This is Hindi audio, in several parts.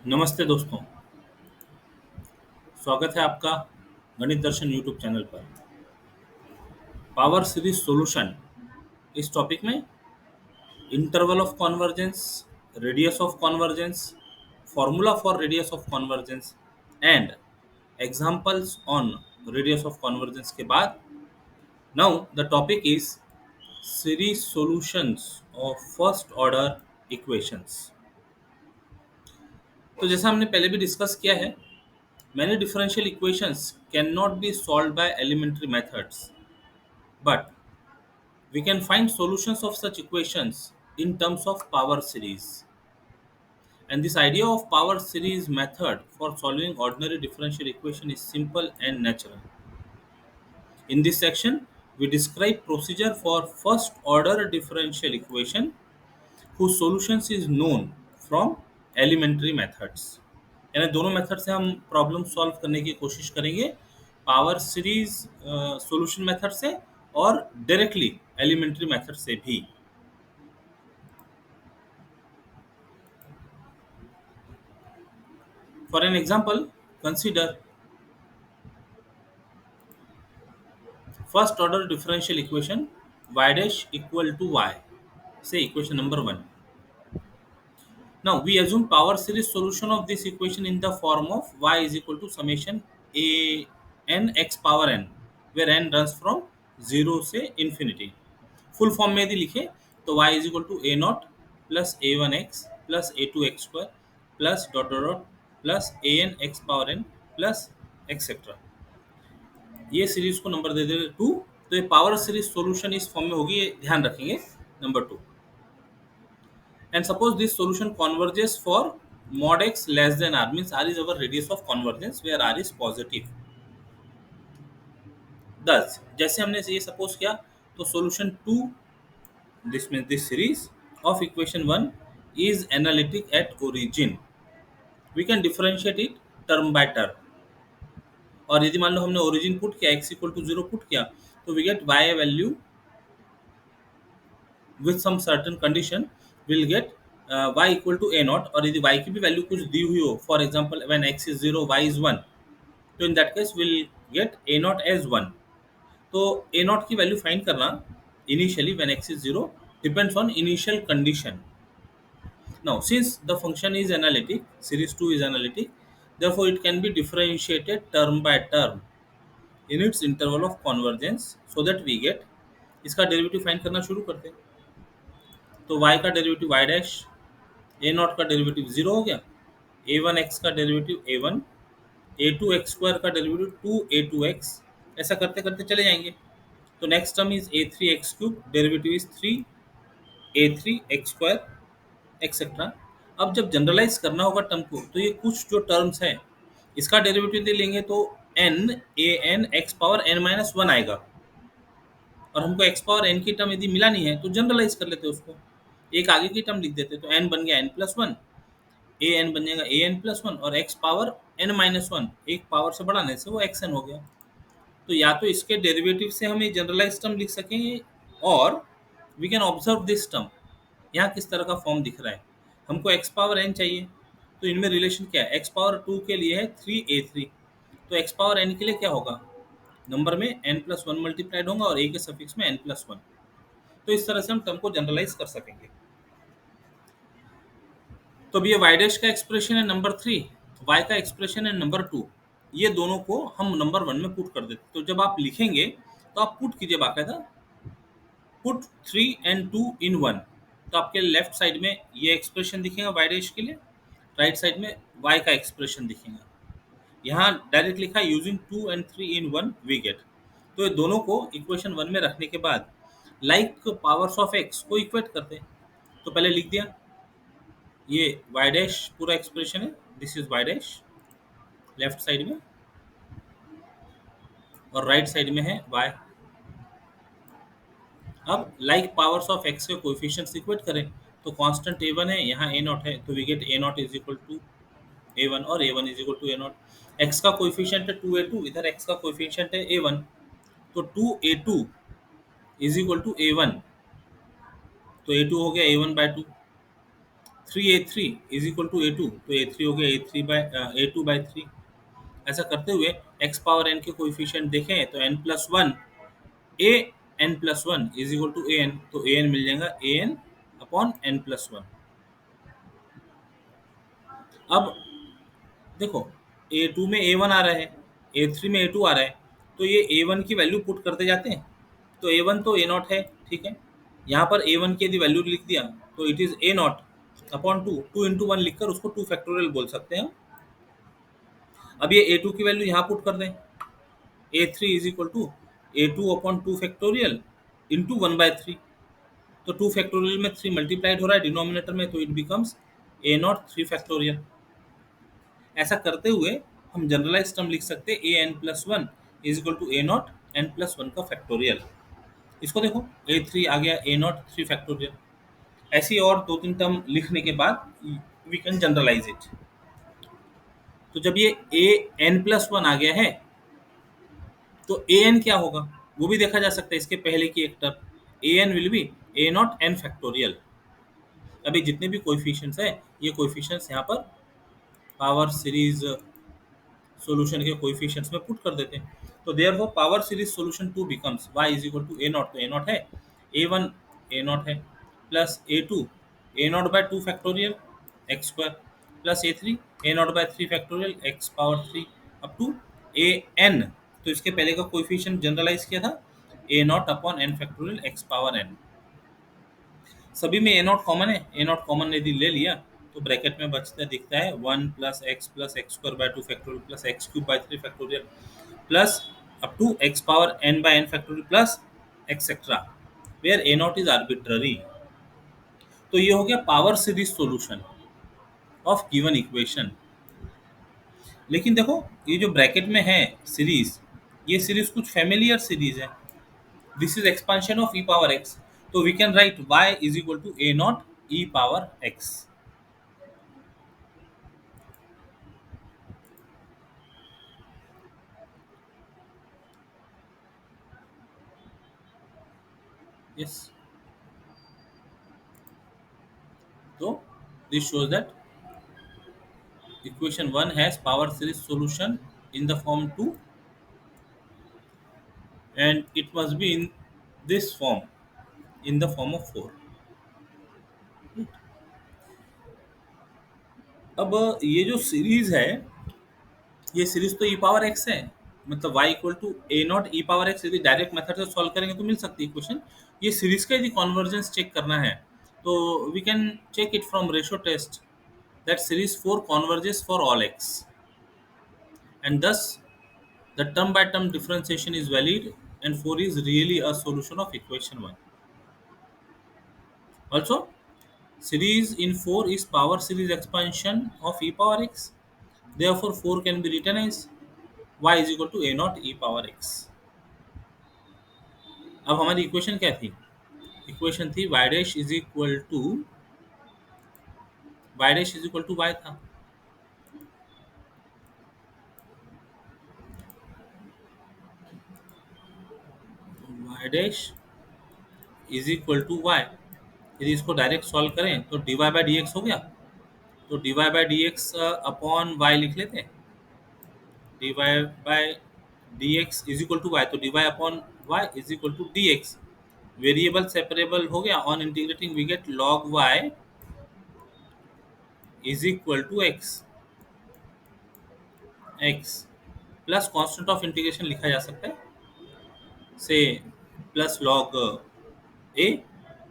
नमस्ते दोस्तों, स्वागत है आपका गणित दर्शन यूट्यूब चैनल पर। पावर सीरीज सॉल्यूशन इस टॉपिक में interval of convergence, radius of convergence, formula for radius of convergence and examples on radius of convergence के बाद now the topic is series solutions of first order equations. तो जैसा हमने पहले भी डिस्कस किया है, many differential equations cannot be solved by elementary methods, but we can find solutions of such equations in terms of power series. And this idea of power series method for solving ordinary differential equation is simple and natural. In this section, we describe procedure for first order differential equation whose solutions is known from elementary methods. यानी दोनों मेथड से हम प्रॉब्लम सॉल्व करने की कोशिश करेंगे, पावर सीरीज सॉल्यूशन मेथड से और डायरेक्टली एलिमेंट्री मेथड से भी। For an example, consider first order differential equation y dash equal to y, say equation number 1. Now we assume power series solution of this equation in the form of y is equal to summation a n x power n, where n runs from 0 से infinity. फुल फॉर्म में यदि लिखे तो y is equal to a nought plus a one x plus a two x square plus dot dot dot plus a n x power n plus etcetera. ये सीरीज को नंबर दे देते 2, तो ये पावर सीरीज सॉल्यूशन इस फॉर्म में होगी, ये ध्यान रखेंगे number 2। And suppose this solution converges for mod x less than r, means r is our radius of convergence where r is positive. Thus जैसे हमने ये सपोज किया, तो solution 2 this means this series of equation 1 is analytic at origin. We can differentiate it term by term. और यदि मान लो हमने origin पुट किया x equal to 0 पुट किया, तो we get y value with some certain condition will get y equal to a naught, और यदि y की भी वैल्यू कुछ दी हुई हो, for example when x is 0 y is 1, तो in that case will get a naught as 1. तो a naught की वैल्यू फाइंड करना initially when x is 0 depends on initial condition. Now since the function is analytic, series 2 is analytic, therefore it can be differentiated term by term in its interval of convergence so that we get, इसका डेरिवेटिव फाइंड करना शुरू करते हैं। तो y का derivative y dash, a nought का डेरिवेटिव 0 हो गया, ए वन एक्स का derivative a one, a two x square का डेरिवेटिव 2a2x, ऐसा करते करते चले जाएंगे। तो next term is a three x cube, derivative is 3a3x² etcetera. अब जब जनरलाइज करना होगा टर्म को, तो ये कुछ जो टर्म्स हैं इसका डेरिवेटिव दे लेंगे, तो n a n x power n minus one आएगा, और हमको x पावर n की टर्म यदि मिलानी है तो जनरलाइज कर लेते हैं उसको, एक आगे की टर्म लिख देते, तो n बन गया n plus one, A N बन जाएगा ए एन प्लस वन, और x power n minus one, एक पावर से बढ़ाने से वो एक्स एन हो गया। तो या तो इसके डेरिवेटिव से हम ये जनरलाइज टर्म लिख सकेंगे, और we can observe this term, यहाँ किस तरह का फॉर्म दिख रहा है। हमको x पावर n चाहिए, तो इनमें रिलेशन क्या है, x पावर 2 के लिए है 3a3, तो x पावर n के लिए क्या होगा, नंबर में n प्लस वन मल्टीप्लाइड होगा और a के सफिक्स में n प्लस वन। तो इस तरह से हम टर्म को जनरलाइज कर सकेंगे। तो अब ये y डैश का एक्सप्रेशन है नंबर 3, y का एक्सप्रेशन है नंबर 2, ये दोनों को हम नंबर 1 में पुट कर देते। तो जब आप लिखेंगे तो आप पुट कीजिए बाकायदा, पुट 3 and 2 in 1, तो आपके लेफ्ट साइड में ये एक्सप्रेशन दिखेगा y डैश के लिए, राइट साइड में y का एक्सप्रेशन दिखेगा। यहाँ डायरेक्ट लिखा using 2 and 3 in 1 we get. तो ये दोनों को इक्वेशन 1 में रखने के बाद लाइक पावर्स ऑफ x को इक्वेट करते हैं। तो पहले लिख दिया, ये y डैश पूरा एक्सप्रेशन है, this is y dash left side में, और राइट साइड में है y। अब लाइक पावर्स ऑफ x के कोएफिशिएंट्स इक्वेट करें, तो कांस्टेंट a1 है, यहाँ a नॉट है, तो we get a nought is equal to a1 और a1 is equal to a nought. x का कोएफिशिएंट है 2a2, इधर x का कोएफिशिएंट है a1, तो 2a2 is equal to a1, तो a2 हो गया a1 bye 2। 3a3 is equal to a2, तो a3 हो गया a2 by 3। ऐसा करते हुए x पावर n के कोएफिशिएंट देखें तो n+1 a n+1 is equal to an, तो an मिल जाएगा an अपॉन n+1। अब देखो a2 में a1 आ रहा है, a3 में a2 आ रहा है, तो ये a1 की वैल्यू पुट करते जाते हैं, तो a1 तो a0 है, ठीक है। यहाँ पर a1 की यदि वैल्यू लिख दिया तो it is a0 upon 2, 2 into 1 लिखकर उसको 2 फैक्टोरियल बोल सकते हैं हम। अब ये a2 की वैल्यू यहाँ पुट कर दें, a3 is equal to a2 upon 2 factorial into 1/3, तो 2 फैक्टोरियल में 3 मल्टीप्लाइड हो रहा है डिनोमिनेटर में, तो इट बिकम्स a0 3 फैक्टोरियल। ऐसा करते हुए हम जनरलाइज टर्म लिख सकते हैं an+1 is equal to a0 n+1 का फैक्टोरियल। इसको देखो a3 आ गया a0 3 फैक्टोरियल। ऐसी और दो तीन टर्म लिखने के बाद वी कैन जनरलाइज इट। तो जब ये an+1 आ गया है तो an क्या होगा वो भी देखा जा सकता है, इसके पहले की एक term an will be a0 n factorial. अभी जितने भी कोएफिशिएंट्स है ये कोएफिशिएंट्स यहाँ पर पावर सीरीज सॉल्यूशन के कोएफिशिएंट्स में पुट कर देते हैं। तो therefore power series solution 2 becomes y is equal to a0, तो a0 है, a1 a0 है, plus a2 a0 by 2 factorial x square, plus a3 a0 by 3 factorial x power 3 up to an। तो इसके पहले का कोएफिशिएंट जनरलाइज किया था a0 upon n factorial x power n। सभी में a0 कॉमन है, a0 कॉमन यदि ले लिया तो ब्रैकेट में बचता दिखता है 1 plus x square by 2 factorial plus x cube by 3 factorial plus up to x power n by n factorial plus etcetera, where a0 is arbitrary. तो ये हो गया power series solution of given equation. लेकिन देखो ये जो ब्रैकेट में है सीरीज, ये सीरीज कुछ फैमिलियर सीरीज है, this is expansion of e power x, so we can write y is equal to a naught e power x। yes, so this shows that equation 1 has power series solution in the form 2 and it must be in this form, in the form of 4। अब ये जो सीरीज है ये सीरीज तो e पावर x है, मतलब y equal to a nought e power x, यदि डायरेक्ट मेथड से सॉल्व करेंगे तो मिल सकती है इक्वेशन। ये सीरीज का यदि कन्वर्जेंस चेक करना है तो we can check it from ratio test that series 4 converges for all x and thus the term by term differentiation is valid and 4 is really a solution of equation 1। Also series in 4 is power series expansion of e power x, therefore 4 can be written as y is equal to a naught e power x। अब हमारी इक्वेशन क्या थी, इक्वेशन थी y dash is equal to y था, y dash is equal to y। यदि इसको डायरेक्ट सॉल्व करें तो dy बाई डी एक्स हो गया, तो dy by d x upon y लिख लेते हैं, dy by d x is equal to y, तो dy upon y is equal to dx। Variable separable हो गया, on integrating we get log y is equal to x plus constant of integration लिखा जा सकता है से प्लस log a,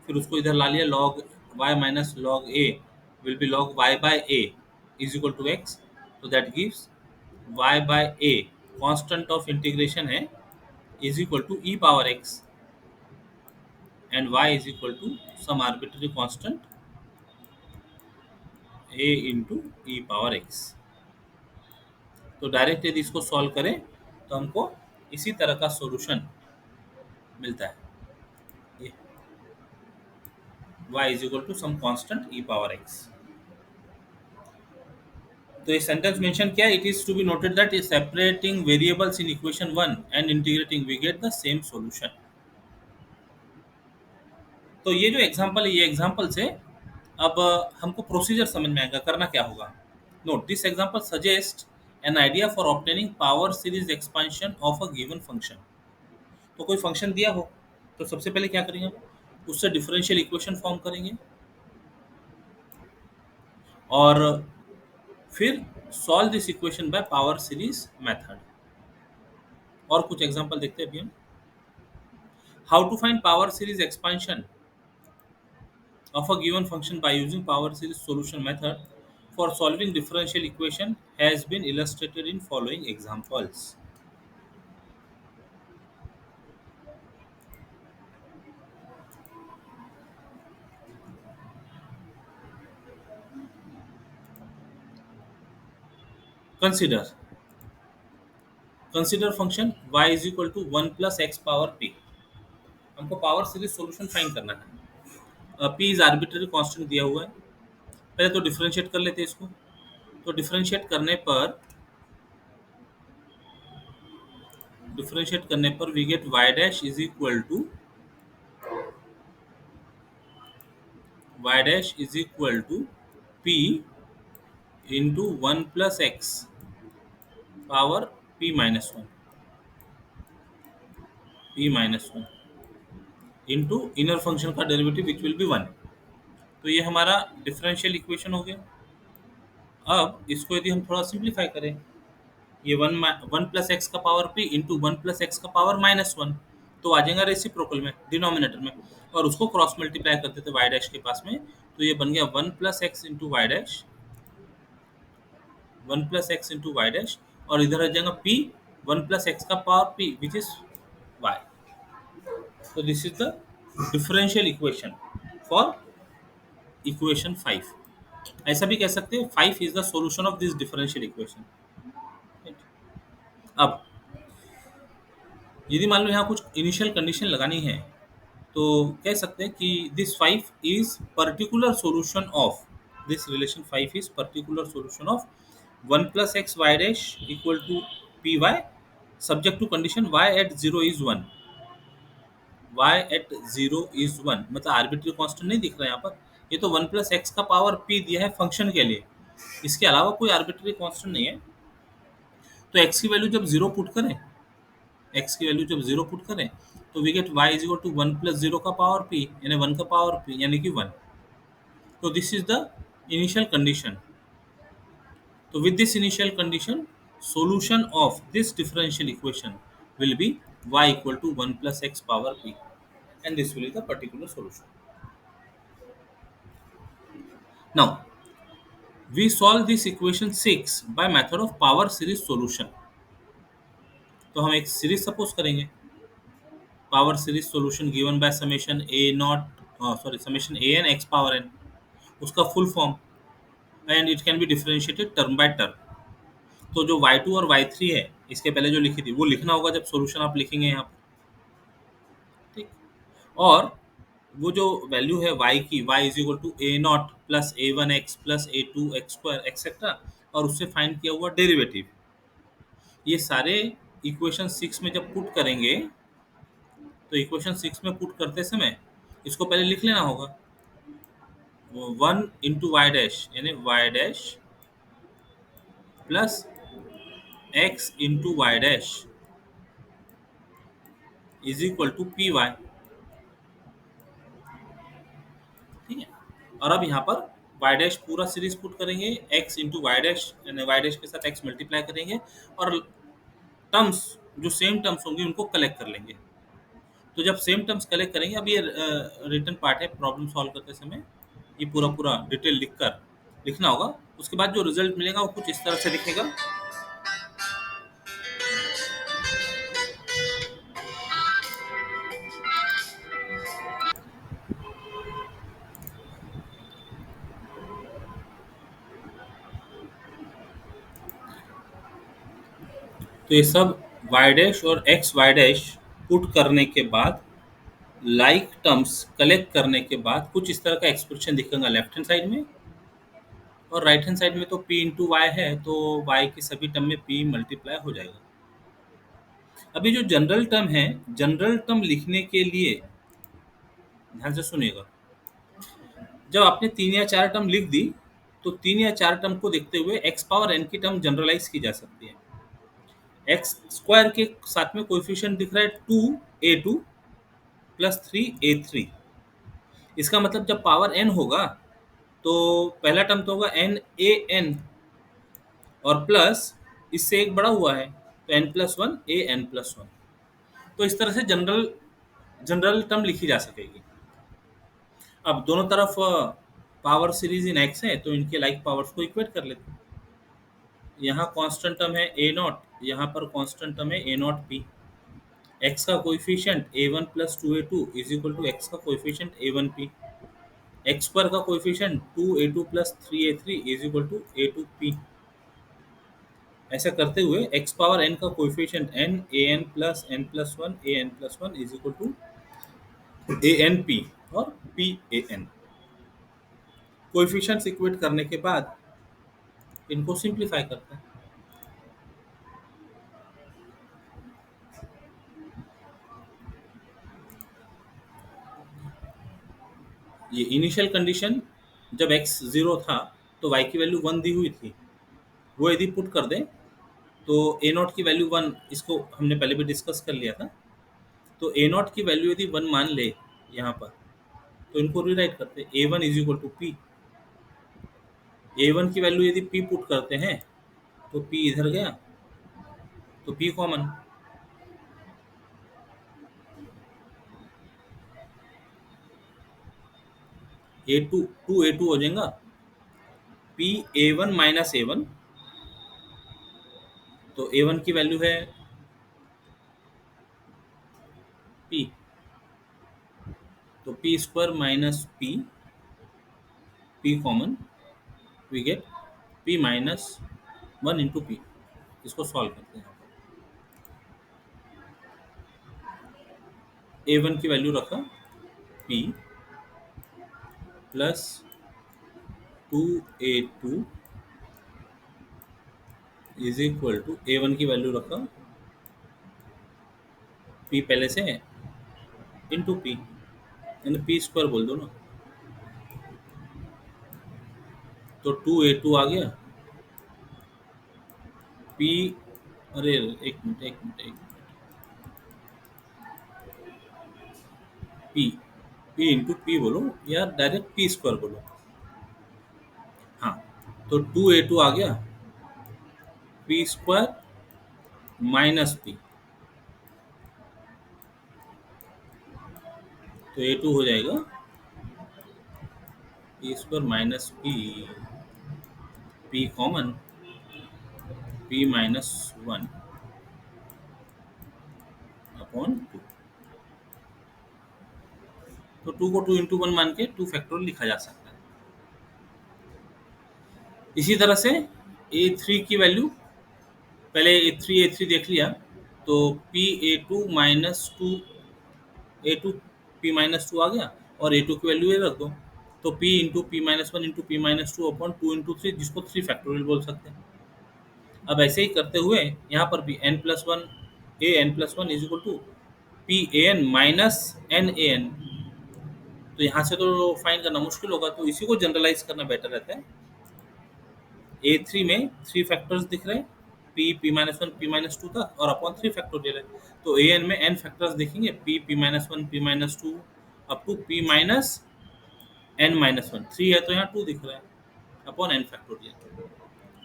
फिर उसको इधर ला लिया log y minus log a will be log y by a is equal to x, तो that gives y by a constant of integration है is equal to e power x and y is equal to some arbitrary constant a into e power x। तो डायरेक्ट यदि इसको सॉल्व करें तो हमको इसी तरह का सॉल्यूशन मिलता है, ये y is equal to some constant e power x। तो ये सेंटेंस मेंशन किया, it is to be noted that separating variables in equation 1 and integrating we get the same solution. तो ये जो एग्जांपल है ये एग्जांपल से अब हमको प्रोसीजर समझ में आएगा, करना क्या होगा। Note this example suggest an idea for obtaining power series expansion of a given function. तो कोई फंक्शन दिया हो तो सबसे पहले क्या करेंगे, उससे डिफरेंशियल इक्वेशन फॉर्म करेंगे और फिर solve this equation by power series method. और कुछ एग्जांपल देखते हैं अभी हम। How to find power series expansion of a given function by using power series solution method for solving differential equation has been illustrated in following examples. Consider consider function y is equal to 1 plus x power p। हमको पावर सीरीज सॉल्यूशन फाइंड करना है। p इज आर्बिट्ररी कांस्टेंट दिया हुआ है। पहले तो डिफरेंशिएट कर लेते हैं इसको। तो डिफरेंशिएट करने पर we get y dash is equal to p into 1 plus x power p minus one into inner function का डेरिवेटिव विच विल बी 1। तो ये हमारा डिफरेंशियल इक्वेशन हो गया। अब इसको यदि हम थोड़ा सिंप्लीफाई करें, ये वन प्लस एक्स का power P into 1 plus x का पावर -1, तो आ जाएगा रेसिप्रोकल में, डिनोमिनेटर में, और उसको क्रॉस मल्टीप्लाई करते थे वाई डैश के पास में, तो ये बन गया 1 plus x into y dash, और इधर आ जाएगा पी 1 प्लस एक्स का power p which is y. तो this is the differential equation for equation 5। ऐसा भी कह सकते हैं 5 is the solution of this differential equation. अब यदि मान लो यहाँ कुछ इनिशियल कंडीशन लगानी है, तो कह सकते हैं कि this 5 is particular solution of this relation 5 is particular solution of 1 plus x y dash equal to p y subject to condition y@0 is 1। मतलब आर्बिट्री कांस्टेंट नहीं दिख रहा है यहाँ पर। ये तो 1 प्लस एक्स का पावर p दिया है फंक्शन के लिए, इसके अलावा कोई आर्बिट्री कांस्टेंट नहीं है। तो एक्स की वैल्यू जब जीरो पुट करें तो we get y is equal to 1 plus zero का पावर p यानी 1 का पावर p यानी कि 1। तो this is the initial condition. तो with this initial condition, solution of this differential equation will be y equal to 1 plus x power p, and this will be the particular solution. Now, we solve this equation 6 by method of power series solution. तो हम एक सीरीज सपोज करेंगे, power series solution given by summation a n x power n, उसका full form, and it can be differentiated term by term. तो जो y2 और y3 है, इसके पहले जो लिखी थी वो लिखना होगा जब सॉल्यूशन आप लिखेंगे यहाँ पर, ठीक। और वो जो वैल्यू है y की, y is equal to a0 plus a1x plus a2x² etcetera, और उससे फाइंड किया हुआ डेरिवेटिव, ये सारे इक्वेशन 6 में जब पुट करेंगे, तो इक्वेशन 6 में पुट करते समय इसको पहले लिख लेना होगा। 1 इंटू वाई डैश यानी y dash plus x into y dash is equal to p y, ठीक है। और अब यहाँ पर वाई डैश पूरा सीरीज पुट करेंगे, एक्स इंटू वाई डैश यानी वाई डैश के साथ एक्स मल्टीप्लाई करेंगे, और टर्म्स जो सेम टर्म्स होंगे उनको कलेक्ट कर लेंगे। तो जब सेम टर्म्स कलेक्ट करेंगे, अब ये रिटर्न पार्ट है प्रॉब्लम सॉल्व करते समय, ये पूरा पूरा डिटेल लिखकर लिखना होगा। उसके बाद जो रिजल्ट मिलेगा वो कुछ इस तरह से दिखेगा। तो ये सब वाई डैश और एक्स वाई डैश पुट करने के बाद, लाइक टर्म्स कलेक्ट करने के बाद कुछ इस तरह का एक्सप्रेशन दिखेगा लेफ्ट हैंड साइड में, और राइट हैंड साइड में तो p इंटू वाई है, तो y की सभी टर्म में p मल्टीप्लाई हो जाएगा। अभी जो जनरल टर्म है, जनरल टर्म लिखने के लिए ध्यान से सुनिएगा, जब आपने 3 या 4 टर्म लिख दी, तो 3 या 4 टर्म को देखते हुए x पावर n की टर्म जनरलाइज़ की जा सकती है। x स्क्वायर के साथ में कोएफ़िशिएंट दिख रहा है 2a2 प्लस 3a3। इसका मतलब जब पावर n होगा, तो पहला टर्म तो होगा n और प्लस इससे एक बड़ा हुआ है, तो n+1 an+1। तो इस तरह से जनरल जनरल टर्म लिखी जा सकेगी। अब दोनों तरफ पावर सीरीज इन x है, तो इनके लाइक पावर्स को इक्वेट कर लेते हैं। यहाँ कांस्टेंट टर्म है a नॉट, यहाँ पर कांस्टेंट टर्म है a नॉट p। x का coefficient a1 plus 2a2 is equal to x का कोएफिशिएंट a1p। x स्क्वायर का coefficient 2a2 plus 3a3 is equal to a2p। ऐसा करते हुए x पावर n का coefficient n an plus n+1 an+1 is equal to anp और pan। कोएफिशिएंट्स इक्वेट करने के बाद इनको सिंप्लीफाई करते हैं। ये इनिशियल कंडीशन जब x 0 था, तो y की वैल्यू 1 दी हुई थी। वो यदि पुट कर दें, तो a नॉट की वैल्यू 1, इसको हमने पहले भी डिस्कस कर लिया था। तो a नॉट की वैल्यू यदि 1 मान ले यहाँ पर, तो इनको रीराइट करते हैं a1 is equal to p। a1 की वैल्यू यदि p पुट करते हैं, तो p इधर गया, तो p कॉमन। a2 2a2 हो जाएगा, p a1 माइनस a1। तो a1 की वैल्यू है p, तो p square minus p common, we get p minus 1 into p। इसको सॉल्व करते हैं। a1 की वैल्यू रखा p plus 2a2 is equal to a1 की वैल्यू रखा p पहले से है इंटू p, यानी p स्क्वायर बोल दो ना। तो 2a2 आ गया p। अरे एक minute p p into p बोलो या डायरेक्ट p स्क्वायर बोलो। हाँ, तो 2a2 आ गया p स्क्वायर माइनस p, तो a2 हो जाएगा p square minus p common p minus 1 upon 2। तो 2 को 2 इंटू 1 मान के 2 फैक्टोरियल लिखा जा सकता है। इसी तरह से a3 की वैल्यू, पहले a3 देख लिया, तो p a2 minus 2 a2 p minus 2 आ गया, और a2 की वैल्यू ये रख दो, तो p into P minus 1 into P minus 2 upon 2 into 3, जिसको 3 फैक्टोरियल बोल सकते हैं। अब ऐसे ही करते हुए यहाँ पर भी n+1 an+1 is equal to p an minus n an। तो यहाँ से तो फाइंड करना मुश्किल होगा, तो इसी को जनरलाइज करना बेटर रहता है। a3 में 3 फैक्टर्स दिख रहे हैं, p p-1 p-2 तक, और अपॉन 3 फैक्टोरियल है। तो an में n फैक्टर्स देखेंगे, p p-1 p-2 up to p-n-1। 3 है तो यहाँ 2 दिख रहा है, अपॉन n फैक्टोरियल।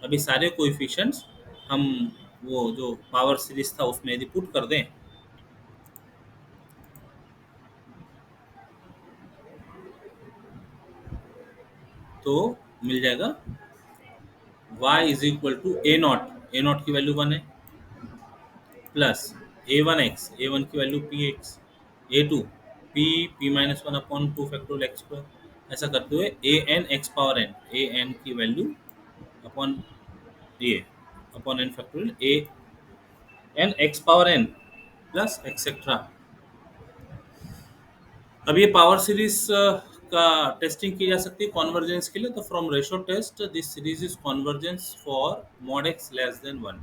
अभी सारे कोएफिशिएंट्स हम वो जो पावर सीरीज था उसमें यदि पुट कर दें, तो मिल जाएगा y is equal to a nought की वैल्यू 1 है, प्लस a1 की value px, a2 p-1 upon 2 factorial x square. ऐसा करते हुए an की वैल्यू अपॉन ये upon n factorial an plus etcetera. अब ये पावर सीरीज का टेस्टिंग की जा सकती है कॉन्वर्जेंस के लिए। तो from ratio test this series is convergence for mod x less than 1,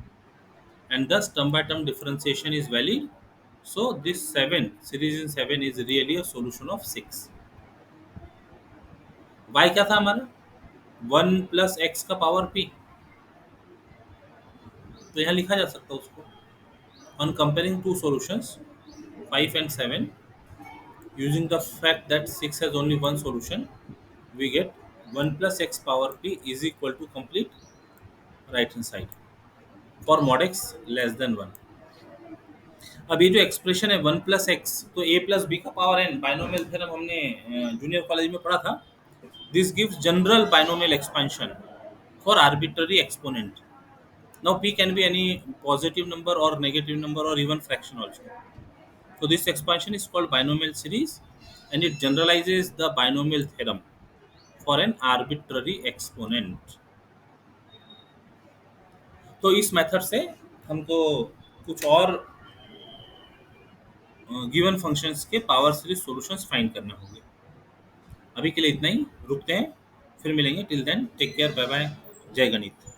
and thus term by term differentiation is valid. So this 7 series in 7 is really a solution of 6. y क्या था हमारा, 1 + x का पावर p, तो यहाँ लिखा जा सकता है उसको। On comparing two solutions 5 and 7, using the fact that 6 has only one solution, we get 1 + x power p is equal to complete right hand side for mod x less than 1। अब ये जो एक्सप्रेशन है 1 + x, तो a + b का पावर n, बाइनोमियल थ्योरम हमने जूनियर कॉलेज में पढ़ा था। This gives general binomial expansion for arbitrary exponent. Now p can be any positive number or negative number or even fraction also. So this expansion is called binomial series, and it generalizes the binomial theorem for an arbitrary exponent। तो इस मेथड से हमको कुछ और गिवन फंक्शंस के पावर सीरीज सॉल्यूशंस फाइंड करने होंगे। अभी के लिए इतना ही, रुकते हैं, फिर मिलेंगे। Till then take care, bye bye, जय गणित।